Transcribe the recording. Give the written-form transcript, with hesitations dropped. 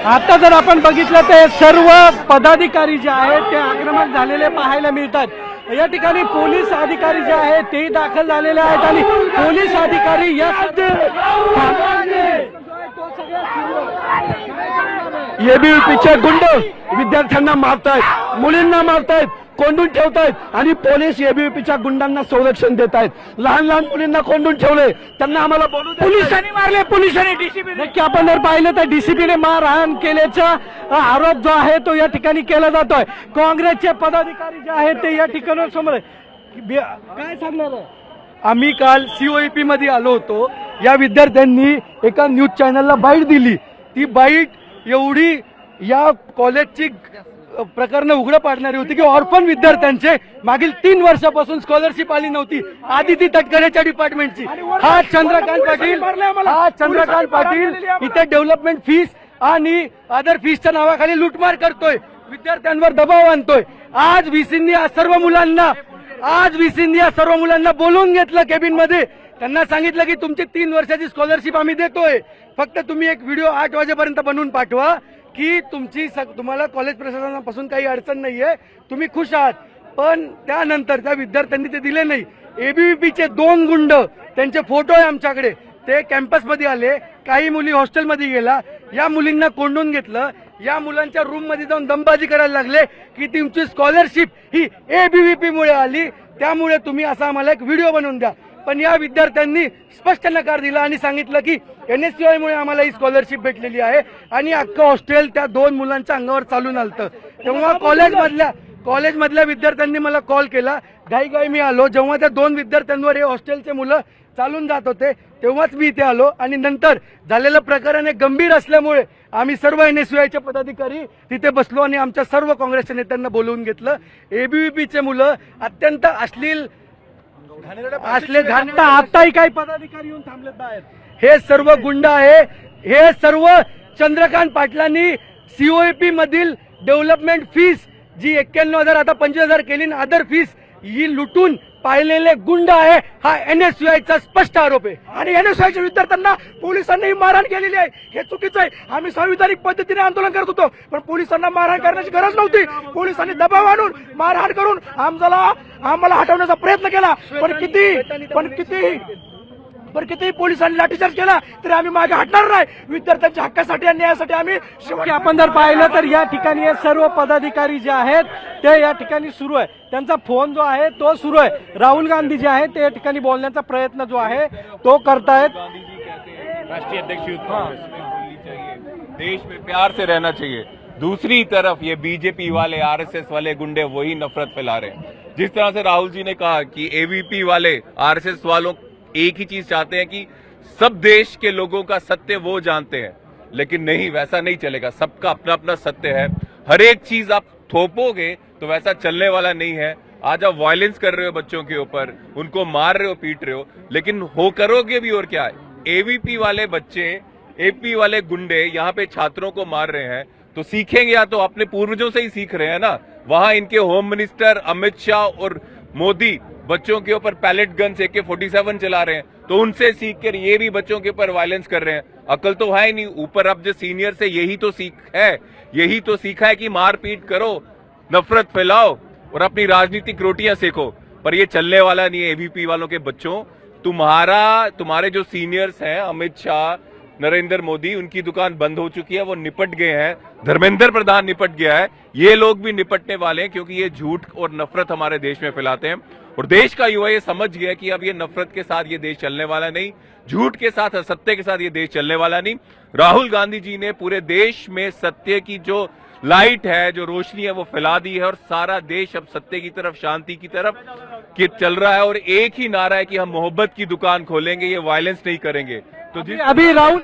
आता जर आपण बघितलं तर सर्व पदाधिकारी जे आहेत ते आक्रमक झालेले पाहायला मिळतात। या ठिकाणी पोलीस अधिकारी जे आहेत ते दाखल झालेले आहेत आणि पोलीस अधिकारी एबीव्हीपीचे गुंड विद्यार्थ्यांना मारतायत, मुलींना मारतायत, कोंडून ठेवतायत आणि पोलीस एबीव्हीपीच्या गुंडांना संरक्षण देत आहेत। लहान लहान मुलींना कोंडून ठेवले, त्यांना आम्हाला बोलू दे। पोलिसांनी मारले, पोलिसांनी डीसीपी नक्की आपण जर पाहिलं तर डीसीपीने मारहाण केल्याचा आरोप जो आहे तो या ठिकाणी केला जातोय। काँग्रेसचे पदाधिकारी जे आहेत ते या ठिकाणी समोर काय सांगणार आहे? आम्ही काल COEP मध्ये आलो होतो। या विद्यार्थ्यांनी एका न्यूज चॅनलला बाईट दिली। ती बाईट एवढी या कॉलेजची प्रकरण उघड पाडणारी होती की ऑर्फन विद्यार्थ्यांचे मागील 3 वर्षापासून स्कॉलरशिप आली नव्हती आदिती तटकरेच्या डिपार्टमेंटची। हा चंद्रकांत पाटील इथे डेव्हलपमेंट फीस आणि अदर फीसच्या नावाखाली लूटमार करतोय, विद्यार्थ्यांवर दबाव आणतोय। आज व्हीसींनी या सर्व मुलांना बोलवून घेतलं केबिन मध्ये, त्यांना सांगितलं की तुमची 3 वर्षाची स्कॉलरशिप आम्ही देतोय, फक्त तुम्ही एक व्हिडिओ 8 वाजेपर्यंत बनवून पाठवा की तुम्हाला कॉलेज प्रशासनापासून काही अडचण नाहीये, तुम्ही खुश आहात। पण त्यानंतर त्या विद्यार्थ्यांनी ते दिले नाही। एबीव्हीपीचे 2 गुंड, त्यांचे फोटो आहे आमच्याकडे, ते कॅम्पसमध्ये आले, काही मुली हॉस्टेलमध्ये गेला, या मुलींना कोंडून घेतलं, या मुलांच्या रूम मध्ये जाऊन दमबाजी करायला लागले की तुमची स्कॉलरशिप ही एबीव्हीपी मुळे आली, त्यामुळे तुम्ही असा आम्हाला एक व्हिडिओ बनवून द्या। पण या विद्यार्थ्यांनी स्पष्ट नकार दिला आणि सांगितलं की NSCI मुळे आम्हाला ही स्कॉलरशिप भेटलेली आहे आणि अख्खं हॉस्टेल त्या 2 मुलांच्या अंगावर चालून आलतं। तेव्हा कॉलेजमधल्या विद्यार्थ्यांनी मला कॉल केला, घाई मी आलो। जेव्हा त्या 2 विद्यार्थ्यांवर हे हॉस्टेलचे मुलं चालून जात होते तेव्हाच मी इथे आलो आणि नंतर झालेलं प्रकरण हे गंभीर असल्यामुळे आम्ही सर्व NSCIचे पदाधिकारी तिथे बसलो आणि आमच्या सर्व काँग्रेसच्या नेत्यांना बोलवून घेतलं। एबीव्हीपीचे मुलं अत्यंत अश्लील आताही काही पदाधिकारी येऊन थांबलेत बाहेर। हे सर्व गुंड आहे, हे सर्व चंद्रकांत पाटलांनी COEP मधील डेव्हलपमेंट फीस जी 91,000 आता 25,000 केली, अदर फीस ही लुटून पाहिलेले गुंड आहे, हा NSCIचा स्पष्ट आरोप आहे। आणि NSCIच्या विद्यार्थ्यांना पोलिसांनी मारहाण केलेली आहे, हे चुकीचं आहे। आम्ही संविधानिक पद्धतीने आंदोलन करत होतो, पण पोलिसांना मारहाण करण्याची गरज नव्हती। पोलिसांनी दबाव आणून मारहाण करून आम्हाला हटवण्याचा प्रयत्न केला, पण किती पोलिसांनी लाठीचार्ज केला तरी आम्ही मागे हटणार नाही। विद्यार्थ्यांच्या हक्कासाठी आणि न्यायासाठी आम्ही शेवटी आपण जर पाहिलं तर या ठिकाणी हे सर्व पदाधिकारी जे आहेत ते या ठिकाणी सुरू आहे, त्यांचा फोन जो आहे तो सुरू आहे। राहुल गांधी जे आहेत ते या ठिकाणी बोलण्याचा प्रयत्न जो आहे तो करतायत। राष्ट्रीय अध्यक्ष यूथ कांग्रेस में बोलनी चाहिए, देश में प्यार से रहना चाहिए। दूसरी तरफ ये बीजेपी वाले RSS वाले गुंडे वही नफरत फैला रहे हैं। जिस तरह से राहुल जी ने कहा कि एबीवीपी वाले RSS वालों एक ही चीज चाहते हैं कि सब देश के लोगों का सत्य वो जानते हैं, लेकिन नहीं, वैसा नहीं चलेगा। सबका अपना अपना सत्य है, हर एक चीज आप थोपोगे तो वैसा चलने वाला नहीं है। आज आप वायलेंस कर रहे हो बच्चों के ऊपर, उनको मार रहे हो, पीट रहे हो, लेकिन हो करोगे भी और क्या है। एबीवीपी वाले बच्चे, AP वाले गुंडे यहाँ पे छात्रों को मार रहे हैं तो सीखेंगे या तो अपने पूर्वजों से ही सीख रहे हैं ना। वहां इनके होम मिनिस्टर अमित शाह और मोदी बच्चों के ऊपर पैलेट गन AK-47 चला रहे हैं, तो उनसे सीख कर ये भी बच्चों के ऊपर वायलेंस कर रहे हैं। अकल तो है ही नहीं। ऊपर अब जो सीनियर से यही तो सीखा है कि मारपीट करो, नफरत फैलाओ और अपनी राजनीतिक रोटियां सेको, पर ये चलने वाला नहीं है। एबीवीपी वालों के बच्चों, तुम्हारे जो सीनियर्स हैं अमित शाह, नरेंद्र मोदी, उनकी दुकान बंद हो चुकी है, वो निपट गए हैं। धर्मेंद्र प्रधान निपट गया है, ये लोग भी निपटने वाले हैं, क्योंकि ये झूठ और नफरत हमारे देश में फैलाते हैं। और देश का युवा ये समझ गया कि अब ये नफरत के साथ ये देश चलने वाला नहीं, झूठ के साथ, असत्य के साथ ये देश चलने वाला नहीं। राहुल गांधी जी ने पूरे देश में सत्य की जो लाइट है, जो रोशनी है, वो फैला दी है और सारा देश अब सत्य की तरफ, शांति की तरफ चल रहा है। और एक ही नारा है कि हम मोहब्बत की दुकान खोलेंगे, ये वायलेंस नहीं करेंगे। तो अभी राहुल